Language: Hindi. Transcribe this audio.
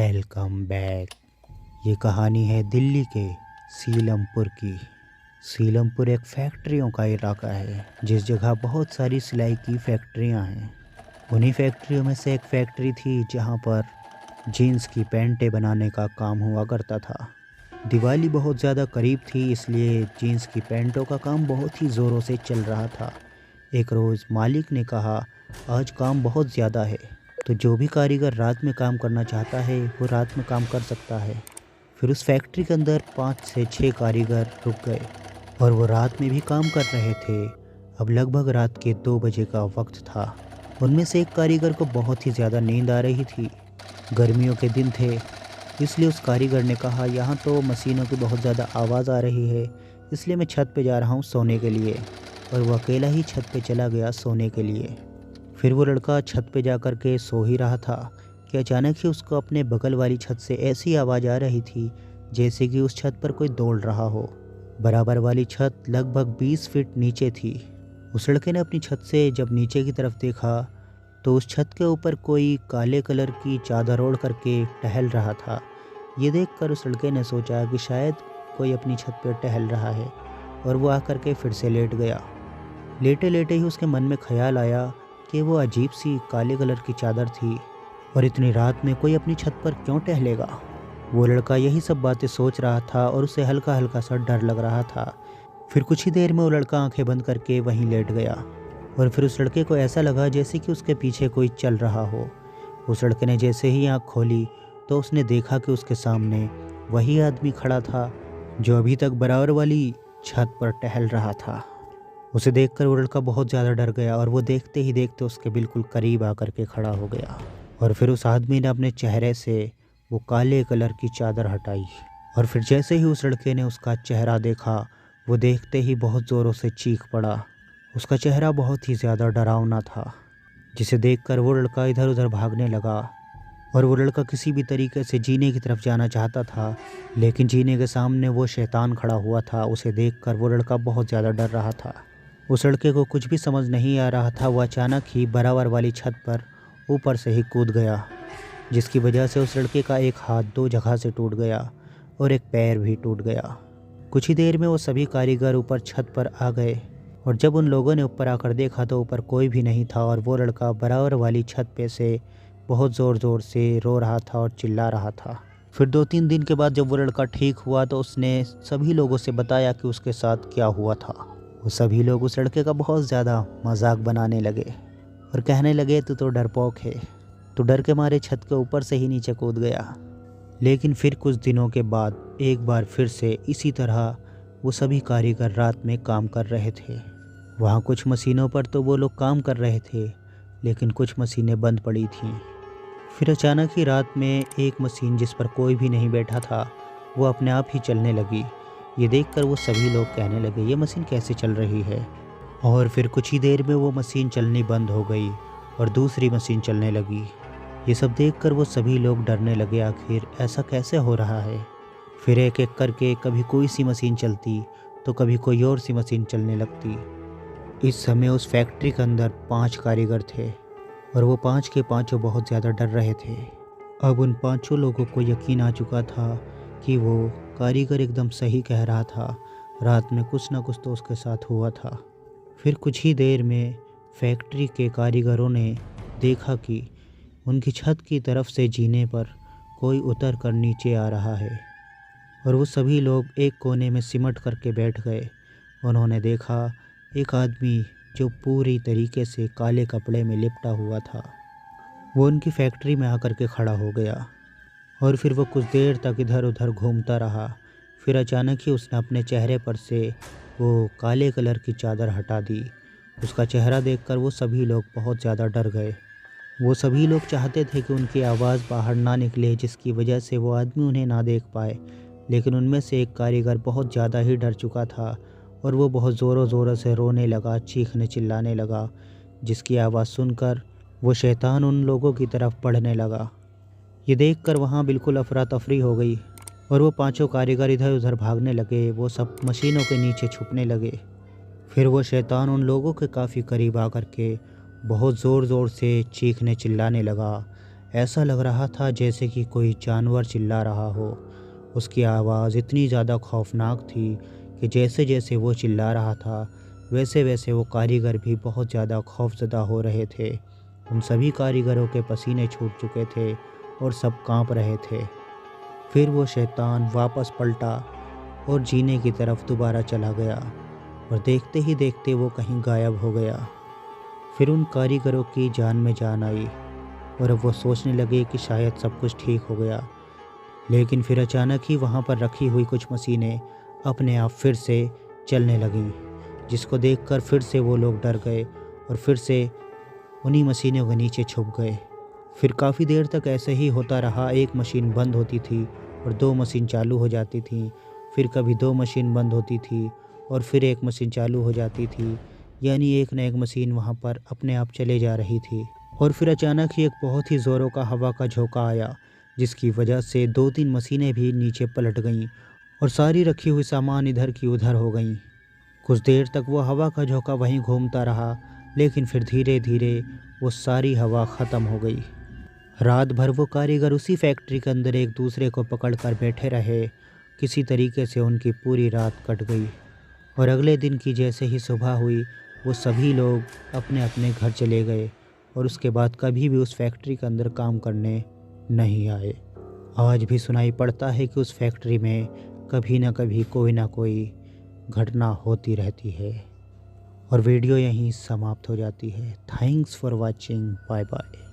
Welcome back. ये कहानी है दिल्ली के सीलमपुर की। सीलमपुर एक फैक्ट्रियों का इलाका है जिस जगह बहुत सारी सिलाई की फैक्ट्रियां हैं। उन्हीं फैक्ट्रियों में से एक फैक्ट्री थी जहां पर जीन्स की पैंटें बनाने का काम हुआ करता था। दिवाली बहुत ज़्यादा करीब थी, इसलिए जीन्स की पैंटों का काम बहुत ही ज़ोरों से चल रहा था। एक रोज़ मालिक ने कहा, आज काम बहुत ज़्यादा है, तो जो भी कारीगर रात में काम करना चाहता है वो रात में काम कर सकता है। फिर उस फैक्ट्री के अंदर 5 से 6 कारीगर रुक गए और वो रात में भी काम कर रहे थे। अब लगभग रात के 2 बजे का वक्त था। उनमें से एक कारीगर को बहुत ही ज़्यादा नींद आ रही थी। गर्मियों के दिन थे, इसलिए उस कारीगर ने कहा, यहाँ तो मशीनों की बहुत ज़्यादा आवाज़ आ रही है, इसलिए मैं छत पे जा रहा हूँ सोने के लिए। और वो अकेला ही छत पे चला गया सोने के लिए। फिर वो लड़का छत पे जा कर के सो ही रहा था कि अचानक ही उसको अपने बगल वाली छत से ऐसी आवाज़ आ रही थी जैसे कि उस छत पर कोई दौड़ रहा हो। बराबर वाली छत लगभग 20 फीट नीचे थी। उस लड़के ने अपनी छत से जब नीचे की तरफ देखा तो उस छत के ऊपर कोई काले कलर की चादर ओढ़ करके टहल रहा था। ये देखकर उस लड़के ने सोचा कि शायद कोई अपनी छत पर टहल रहा है, और वो आकर के फिर से लेट गया। लेटे लेटे ही उसके मन में ख्याल आया कि वो अजीब सी काले कलर की चादर थी और इतनी रात में कोई अपनी छत पर क्यों टहलेगा। वो लड़का यही सब बातें सोच रहा था और उसे हल्का हल्का सा डर लग रहा था। फिर कुछ ही देर में वो लड़का आंखें बंद करके वहीं लेट गया और फिर उस लड़के को ऐसा लगा जैसे कि उसके पीछे कोई चल रहा हो। उस लड़के ने जैसे ही आँख खोली तो उसने देखा कि उसके सामने वही आदमी खड़ा था जो अभी तक बराबर वाली छत पर टहल रहा था। उसे देखकर वो लड़का बहुत ज़्यादा डर गया और वो देखते ही देखते उसके बिल्कुल करीब आकर के खड़ा हो गया। और फिर उस आदमी ने अपने चेहरे से वो काले कलर की चादर हटाई और फिर जैसे ही उस लड़के ने उसका चेहरा देखा, वो देखते ही बहुत ज़ोरों से चीख पड़ा। उसका चेहरा बहुत ही ज़्यादा डरावना था, जिसे देखकर वो लड़का इधर उधर भागने लगा। और वो लड़का किसी भी तरीके से जीने की तरफ जाना चाहता था, लेकिन जीने के सामने वो शैतान खड़ा हुआ था। उसे देखकर वो लड़का बहुत ज़्यादा डर रहा था। उस लड़के को कुछ भी समझ नहीं आ रहा था। वो अचानक ही बराबर वाली छत पर ऊपर से ही कूद गया, जिसकी वजह से उस लड़के का एक हाथ 2 जगह से टूट गया और एक पैर भी टूट गया। कुछ ही देर में वो सभी कारीगर ऊपर छत पर आ गए और जब उन लोगों ने ऊपर आकर देखा तो ऊपर कोई भी नहीं था और वो लड़का बराबर वाली छत पे से बहुत ज़ोर ज़ोर से रो रहा था और चिल्ला रहा था। फिर 2-3 दिन के बाद जब वो लड़का ठीक हुआ तो उसने सभी लोगों से बताया कि उसके साथ क्या हुआ था। वो सभी लोग उस लड़के का बहुत ज़्यादा मजाक बनाने लगे और कहने लगे, तू तो डरपोक है, तू डर के मारे छत के ऊपर से ही नीचे कूद गया। लेकिन फिर कुछ दिनों के बाद एक बार फिर से इसी तरह वो सभी कारीगर रात में काम कर रहे थे। वहाँ कुछ मशीनों पर तो वो लोग काम कर रहे थे, लेकिन कुछ मशीनें बंद पड़ी थीं। फिर अचानक ही रात में एक मशीन जिस पर कोई भी नहीं बैठा था, वो अपने आप ही चलने लगी। ये देखकर वो सभी लोग कहने लगे, ये मशीन कैसे चल रही है। और फिर कुछ ही देर में वो मशीन चलनी बंद हो गई और दूसरी मशीन चलने लगी। ये सब देखकर वो सभी लोग डरने लगे, आखिर ऐसा कैसे हो रहा है। फिर एक एक करके कभी कोई सी मशीन चलती तो कभी कोई और सी मशीन चलने लगती। इस समय उस फैक्ट्री के अंदर 5 कारीगर थे और वो 5 के पाँचों बहुत ज़्यादा डर रहे थे। अब उन 5 लोगों को यकीन आ चुका था कि वो कारीगर एकदम सही कह रहा था। रात में कुछ ना कुछ तो उसके साथ हुआ था। फिर कुछ ही देर में फैक्ट्री के कारीगरों ने देखा कि उनकी छत की तरफ से जीने पर कोई उतर कर नीचे आ रहा है और वो सभी लोग एक कोने में सिमट करके बैठ गए। उन्होंने देखा एक आदमी जो पूरी तरीके से काले कपड़े में लिपटा हुआ था, वो उनकी फैक्ट्री में आकर के खड़ा हो गया और फिर वो कुछ देर तक इधर उधर घूमता रहा। फिर अचानक ही उसने अपने चेहरे पर से वो काले कलर की चादर हटा दी। उसका चेहरा देखकर वो सभी लोग बहुत ज़्यादा डर गए। वो सभी लोग चाहते थे कि उनकी आवाज़ बाहर ना निकले, जिसकी वजह से वो आदमी उन्हें ना देख पाए। लेकिन उनमें से एक कारीगर बहुत ज़्यादा ही डर चुका था और वो बहुत ज़ोरों ज़ोरों से रोने लगा, चीखने चिल्लाने लगा, जिसकी आवाज़ सुनकर वो शैतान उन लोगों की तरफ बढ़ने लगा। ये देखकर वहाँ बिल्कुल अफरा तफरी हो गई और वो 5 कारीगर इधर उधर भागने लगे। वो सब मशीनों के नीचे छुपने लगे। फिर वो शैतान उन लोगों के काफ़ी करीब आकर के बहुत ज़ोर ज़ोर से चीखने चिल्लाने लगा, ऐसा लग रहा था जैसे कि कोई जानवर चिल्ला रहा हो। उसकी आवाज़ इतनी ज़्यादा खौफनाक थी कि जैसे जैसे वो चिल्ला रहा था वैसे वैसे वो कारीगर भी बहुत ज़्यादा खौफज़दा हो रहे थे। उन सभी कारीगरों के पसीने छूट चुके थे और सब कांप रहे थे। फिर वो शैतान वापस पलटा और जीने की तरफ दोबारा चला गया और देखते ही देखते वो कहीं गायब हो गया। फिर उन कारीगरों की जान में जान आई और अब वो सोचने लगे कि शायद सब कुछ ठीक हो गया। लेकिन फिर अचानक ही वहाँ पर रखी हुई कुछ मशीनें अपने आप फिर से चलने लगीं, जिसको देखकर फिर से वो लोग डर गए और फिर से उन्हीं मशीनों के नीचे छुप गए। फिर काफ़ी देर तक ऐसे ही होता रहा। एक मशीन बंद होती थी और दो मशीन चालू हो जाती थी। फिर कभी दो मशीन बंद होती थी और फिर एक मशीन चालू हो जाती थी। यानी एक न एक मशीन वहाँ पर अपने आप चले जा रही थी। और फिर अचानक ही एक बहुत ही ज़ोरों का हवा का झोंका आया, जिसकी वजह से 2-3 मशीनें भी नीचे पलट गईं और सारी रखी हुई सामान इधर की उधर हो गईं। कुछ देर तक वो हवा का झोंका वहीं घूमता रहा, लेकिन फिर धीरे धीरे वो सारी हवा ख़त्म हो गई। रात भर वो कारीगर उसी फैक्ट्री के अंदर एक दूसरे को पकड़कर बैठे रहे। किसी तरीके से उनकी पूरी रात कट गई और अगले दिन की जैसे ही सुबह हुई वो सभी लोग अपने अपने घर चले गए और उसके बाद कभी भी उस फैक्ट्री के अंदर काम करने नहीं आए। आज भी सुनाई पड़ता है कि उस फैक्ट्री में कभी ना कभी कोई ना कोई घटना होती रहती है। और वीडियो यहीं समाप्त हो जाती है। Thanks for watching. Bye bye.